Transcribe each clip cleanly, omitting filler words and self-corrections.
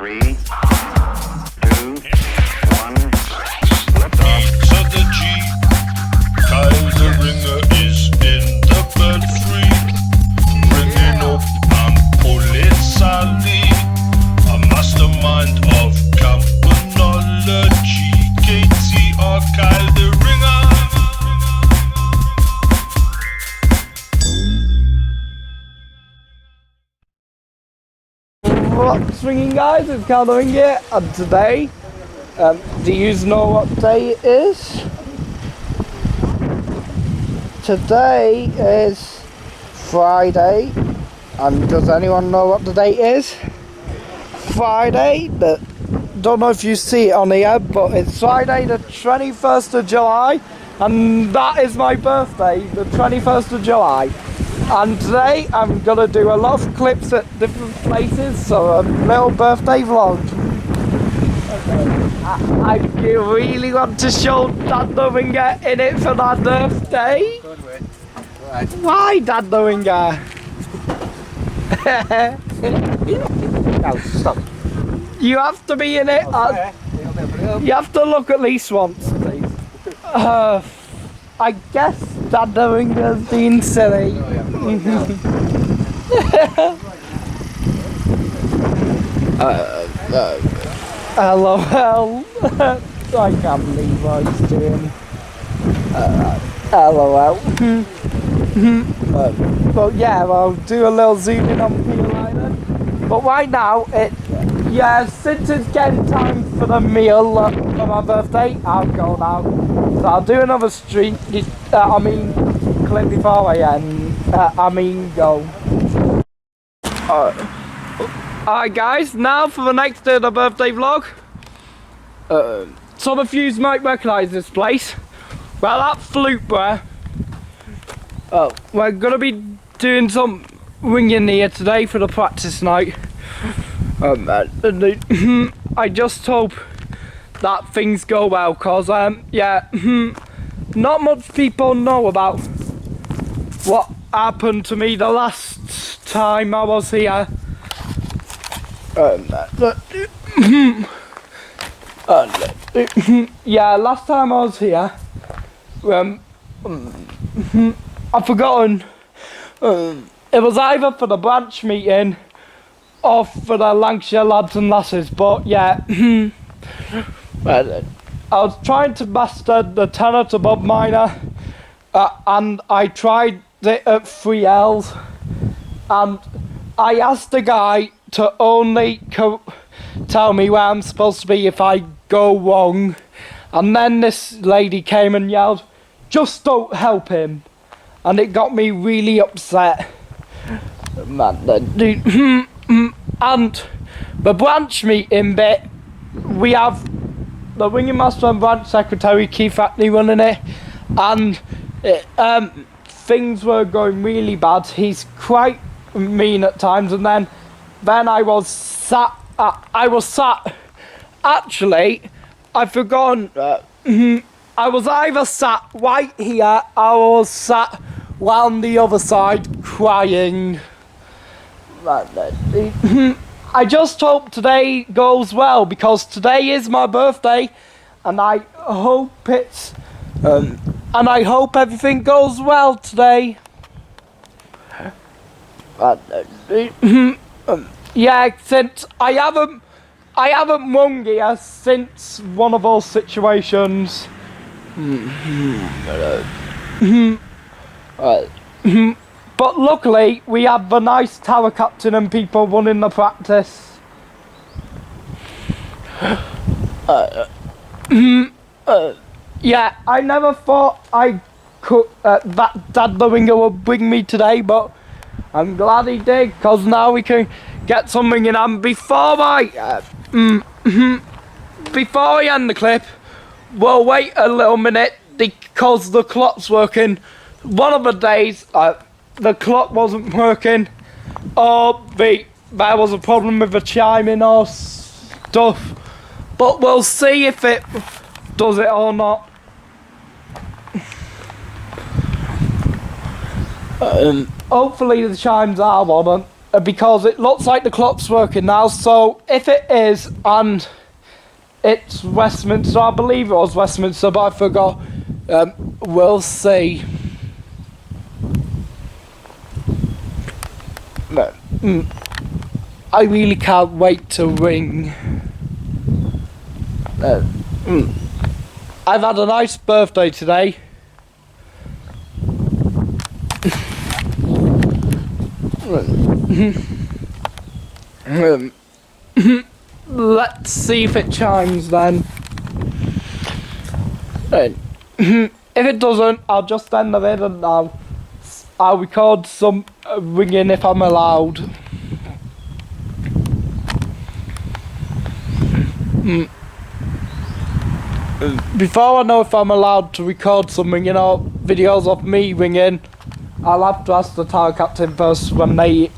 3, 2, 1, lift off. So the G, Kyle the ringer is in the belfry, ringing up Sally, a mastermind of campanology, Katie or Kyle the ringer. What's ringing, guys? It's Kyle the Ringer, and today, do you know what day it is? Today is Friday, and does anyone know what the date is? Friday, don't know if you see it on here, but it's Friday the 21st of July, and that is my birthday, the 21st of July. And today I'm gonna do a lot of clips at different places, so a little birthday vlog. I really want to show Dad the Ringer in it for that birthday. Right. Why Dad the Ringer? No, stop. You have to be in it. You have to look at least once, please. I guess Dad the Ringer's been silly. LOL. I can't believe what he's doing. LOL. But yeah, I'll do a little zoom in on Piel Island. But right now, since it's getting time for the meal on my birthday, I'll go now. So I'll do another clip before I go. Alright guys, now for the next day of the birthday vlog. Some of you might recognise this place. Well, at Flookburgh, we're going to be doing some ringing here today for the practice night. I just hope that things go well, cause not much people know about what happened to me the last time I was here. Last time I was here, I've forgotten. It was either for the branch meeting or for the Lancashire lads and lasses, but yeah. I was trying to master the tenor to bob minor, and I tried it at 3 L's, and I asked the guy to only tell me where I'm supposed to be if I go wrong, and then this lady came and yelled, "Just don't help him," and it got me really upset. And the branch meeting bit, we have the ringing master and branch secretary Keith Hackney running it, and things were going really bad. He's quite mean at times, and then I was sat. Actually, I've forgotten. I was either sat right here or I was sat round the other side crying. I just hope today goes well, because today is my birthday, and I hope everything goes well today. Since I haven't rung here since one of those situations. But luckily, we have the nice tower captain and people running the practice. I never thought I could that Dad the Ringer would bring me today, but I'm glad he did, because now we can get something in. And before I end the clip, we'll wait a little minute because the clock's working. One of the days, the clock wasn't working, or there was a problem with the chiming or stuff, but we'll see if it does it or not. Hopefully the chimes are on, because it looks like the clock's working now. So if it is, and it's Westminster, I believe it was Westminster, but I forgot. We'll see. I really can't wait to ring. I've had a nice birthday today. Let's see if it chimes then. If it doesn't, I'll just end the video now. I'll record some ringing if I'm allowed. Before I know if I'm allowed to record some ringing or videos of me ringing, I'll have to ask the tower captain first when they,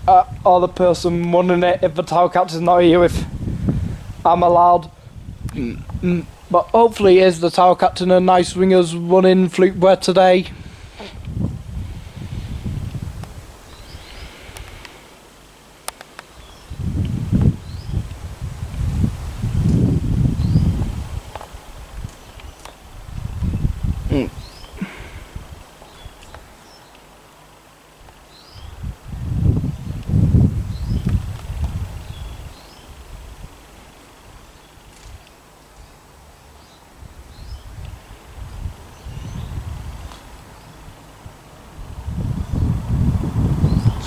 or the person running it, if the tower captain's not here, if I'm allowed. But hopefully is the tower captain and nice ringers running Flookburgh today.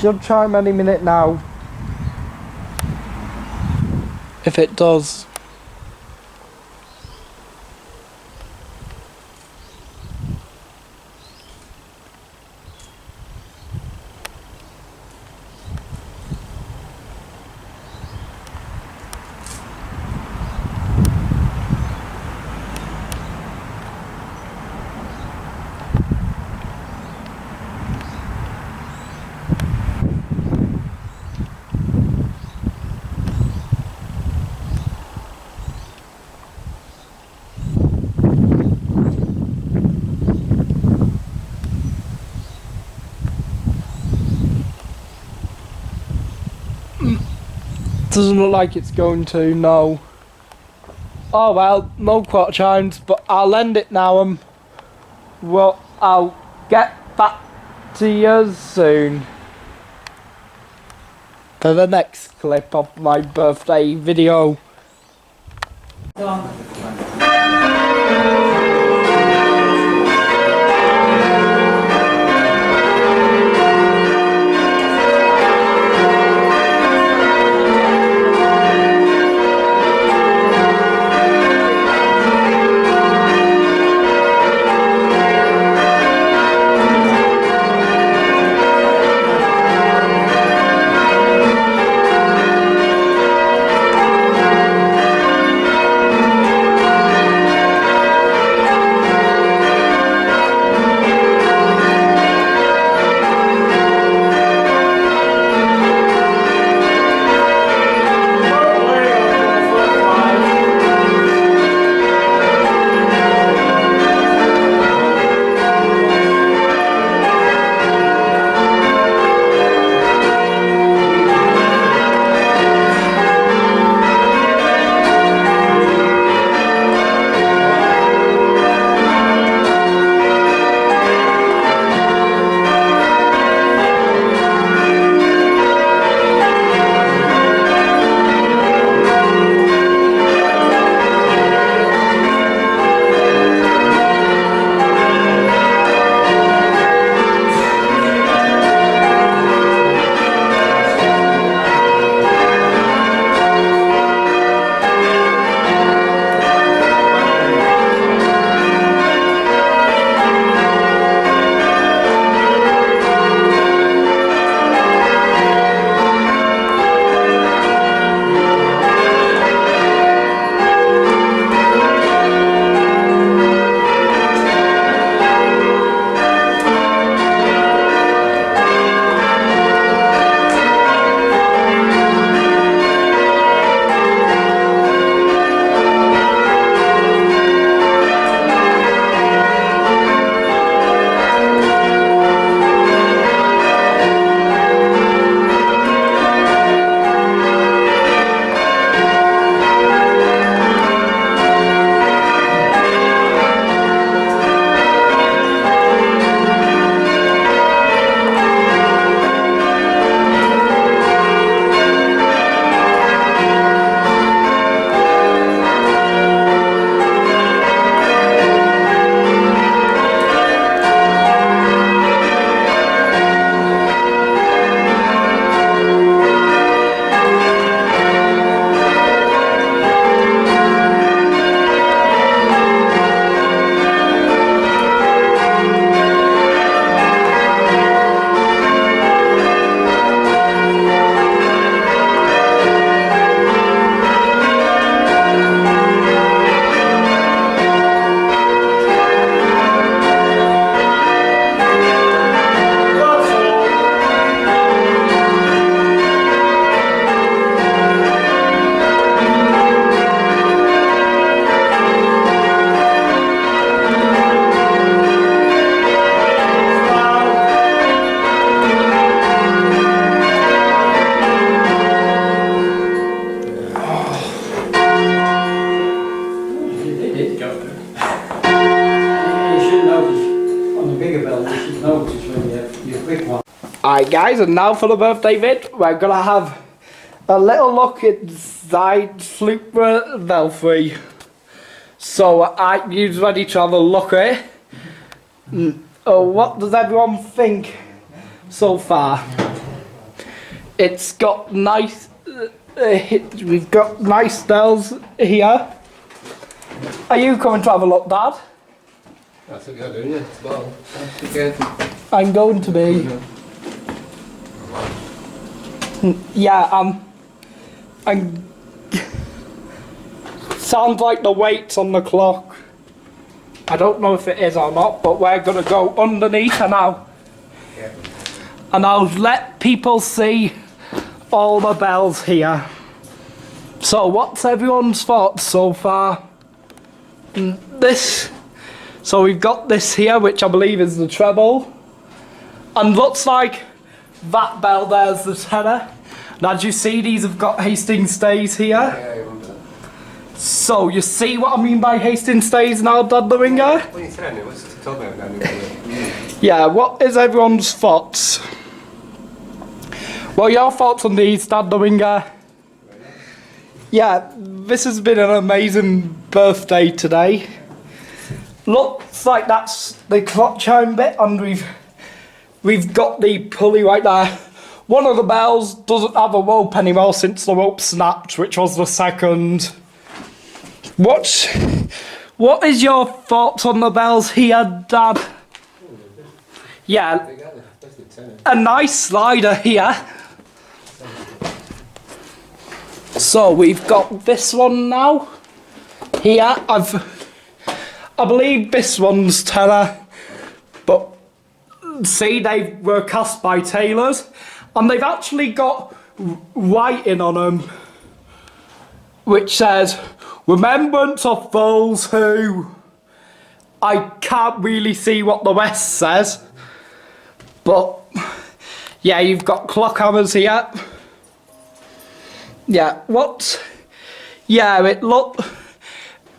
Should chime any minute now. If it does. Doesn't look like it's going to, no. Oh well, no quarter chimes, but I'll end it now. Well, I'll get back to you soon for the next clip of my birthday video. guys, and now for the birthday vid, we're gonna have a little look inside Flookburgh Belfry. So are you ready to have a look at it? What does everyone think so far? It's got nice, we've got nice bells here. Are you coming to have a look, Dad? That's what you're doing, yeah. Well, again. I'm going to be. Yeah, I'm. Sounds like the weight's on the clock. I don't know if it is or not, but we're gonna go underneath her now. Yeah. And I'll let people see all the bells here. So what's everyone's thoughts so far? So we've got this here, which I believe is the treble. And looks like that bell there's the tenor. And as you see, these have got Hastings stays here. Yeah, I remember that. So you see what I mean by Hastings stays now, Dad the Ringer? When you said it, what's the talk about now? Yeah, what is everyone's thoughts? Well, your thoughts on these, Dad the Ringer? Yeah, this has been an amazing birthday today. Looks like that's the clock chime bit, and we've got the pulley right there. One of the bells doesn't have a rope anymore since the rope snapped, which was the second. What is your thoughts on the bells here, Dad? Yeah, a nice slider here. So we've got this one now. Here, I believe this one's tenor, but see, they were cast by tailors, and they've actually got writing on them, which says, "Remembrance of those who..." I can't really see what the rest says, but yeah, you've got clock hammers here. Yeah,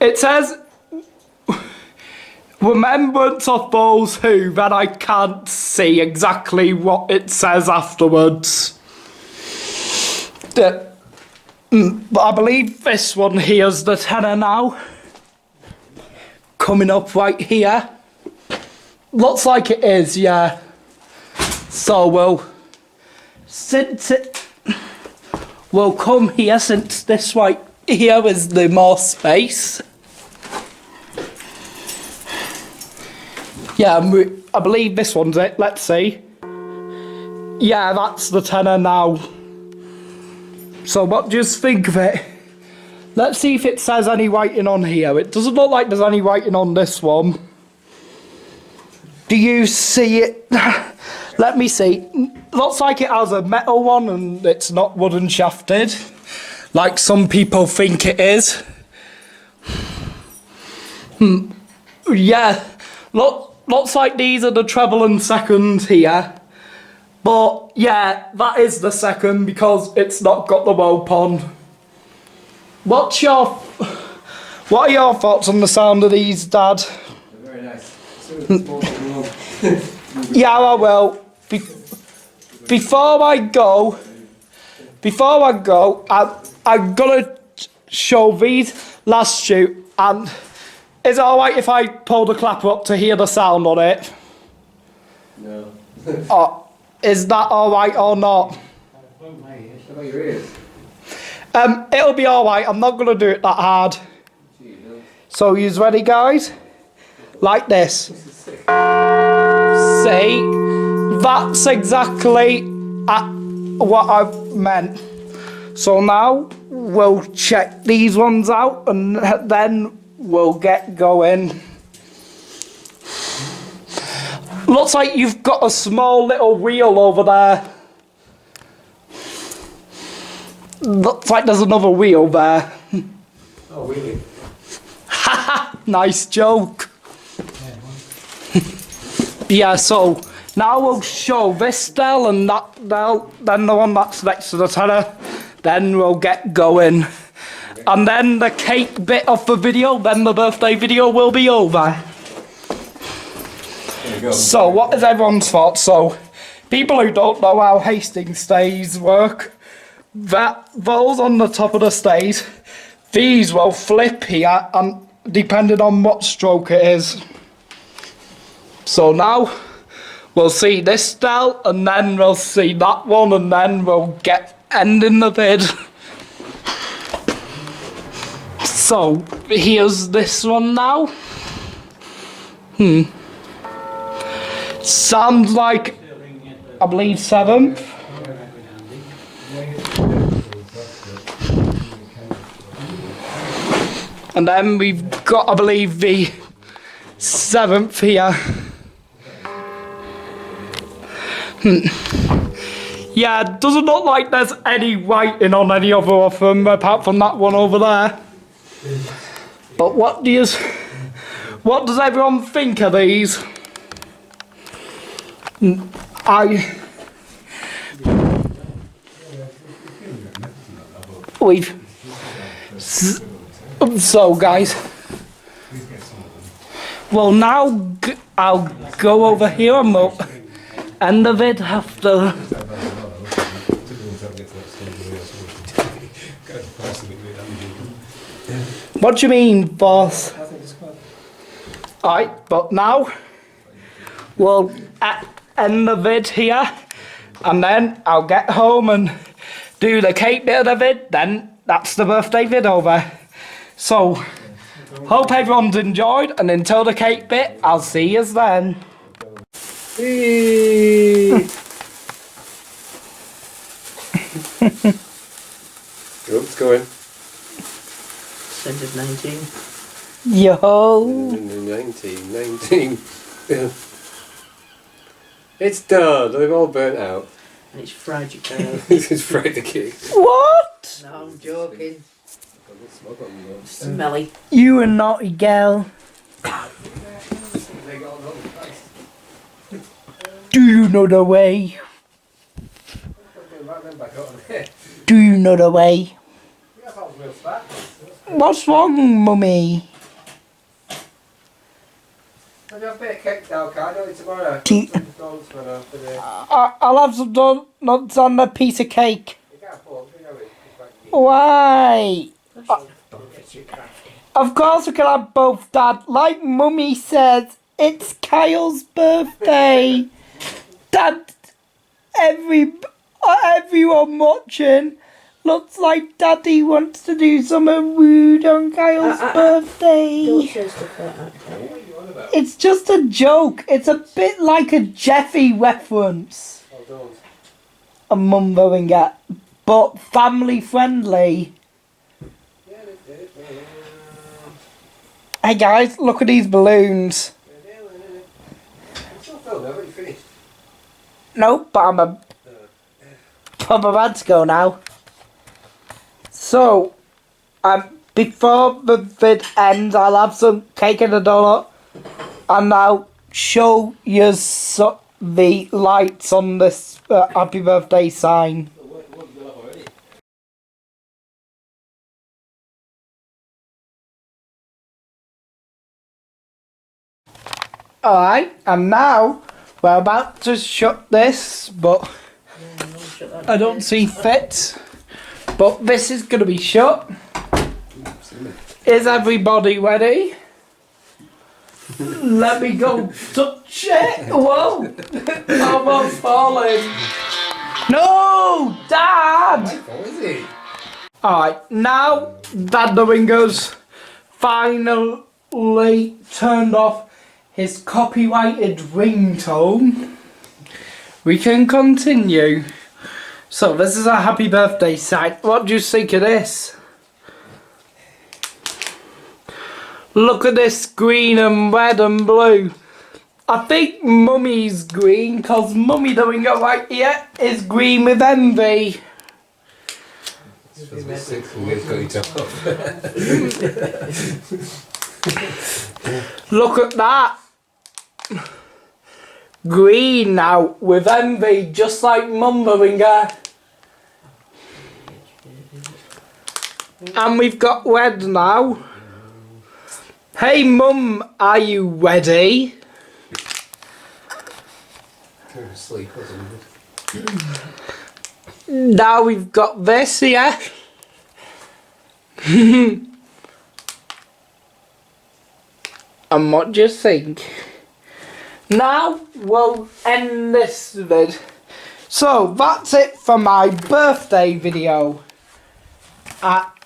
it says, "Remembrance of those who," then I can't see exactly what it says afterwards. But I believe this one here's the tenor now. Coming up right here. Looks like it is, yeah. So we'll come here, since this right here is the more space. Yeah, I believe this one's it. Let's see. Yeah, that's the tenor now. So what do you think of it? Let's see if it says any writing on here. It doesn't look like there's any writing on this one. Do you see it? Let me see. Looks like it has a metal one and it's not wooden shafted, like some people think it is. Yeah, looks like these are the treble and second here. But yeah, that is the second because it's not got the rope on. What are your thoughts on the sound of these, Dad? They're very nice. Yeah, I will. Before I go, I'm gonna show these last shoot, and is it alright if I pull the clapper up to hear the sound on it? No. Is that alright or not? How about your ears? It'll be alright, I'm not gonna do it that hard. So yous ready, guys? Like this. See? That's exactly what I meant. So now we'll check these ones out and then we'll get going. Looks like you've got a small little wheel over there. Looks like there's another wheel there. Oh, really? Haha, nice joke. Yeah, so now we'll show this bell and that bell, then the one that's next to the tenor, then we'll get going. And then the cake bit of the video, then the birthday video will be over. So what is everyone's thoughts? So people who don't know how Hastings stays work, that those on the top of the stays, these will flip here, and depending on what stroke it is. So now we'll see this style, and then we'll see that one, and then we'll get ending the vid. So here's this one now. Sounds like, I believe, 7th. And then we've got, I believe, the 7th here. Yeah, it doesn't look like there's any writing on any other of them apart from that one over there. But what does everyone think of these? So guys, well now I'll go over here and we'll end the vid after. What do you mean, boss? Alright, but now we'll end the vid here, and then I'll get home and do the cake bit of the vid, then that's the birthday vid over. So, hope everyone's enjoyed, and until the cake bit, I'll see you then. Oops, go in. Scented 19. Yo. 19. It's done. They've all burnt out. And it's fried, you girl. It's fried the cake. What? No, I'm joking. Smelly. You a naughty girl. Do you know the way? Do you know the way? What's wrong, mummy? Have you have a bit of cake now, Kai? Don't tomorrow. I'll have some donuts on a piece of cake. You can't afford to, have it. Why? Of course we can have both, Dad. Like Mummy says, it's Kyle's birthday. Dad, everyone watching, looks like Daddy wants to do something rude on Kyle's birthday. Don't say stuff like that. It's just a joke. It's a bit like a Jeffy reference. Oh, don't. A mumbling at, but family friendly. Hey guys, look at these balloons. Nope, but I'm about to go now. So, before the vid ends, I'll have some cake and a donut, and I'll show you the lights on this happy birthday sign. Alright, and now we're about to shut this, but I don't see fit. But this is going to be shut. Is everybody ready? Let me go touch it. Whoa! I'm falling. No, Dad! What is it? Alright, now that the Ringer's finally turned off his copyrighted ringtone, we can continue. So this is a happy birthday sign. What do you think of this? Look at this green and red and blue. I think Mummy's green, because Mummy the Ringer right here is green with envy. Look at that. Green now with envy, just like Mum the Ringer. And we've got red now. Hey Mum, are you ready? asleep or something. Now we've got this here. And what do you think? Now we'll end this vid. So that's it for my birthday video.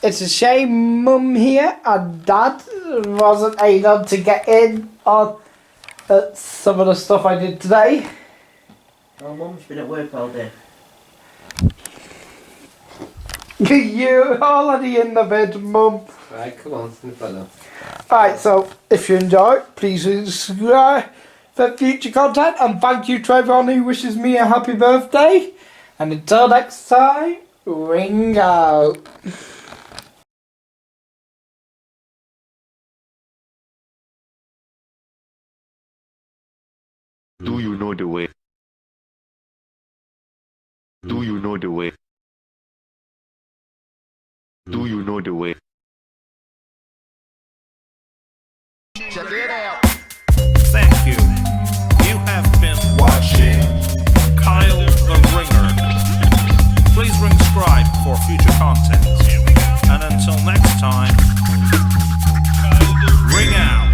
It's a shame Mum here and Dad wasn't able to get in on some of the stuff I did today. Oh, Mum's been at work all day. You're already in the vid, Mum. Right, come on, snip that up. Alright, so if you enjoy, please subscribe for future content, and thank you to everyone who wishes me a happy birthday. And until next time, ring out. Do you know the way? Do you know the way? Do you know the way? Check it out. Thank you. You have been watching Kyle the Ringer. Please ring subscribe for future content. And until next time, ring out.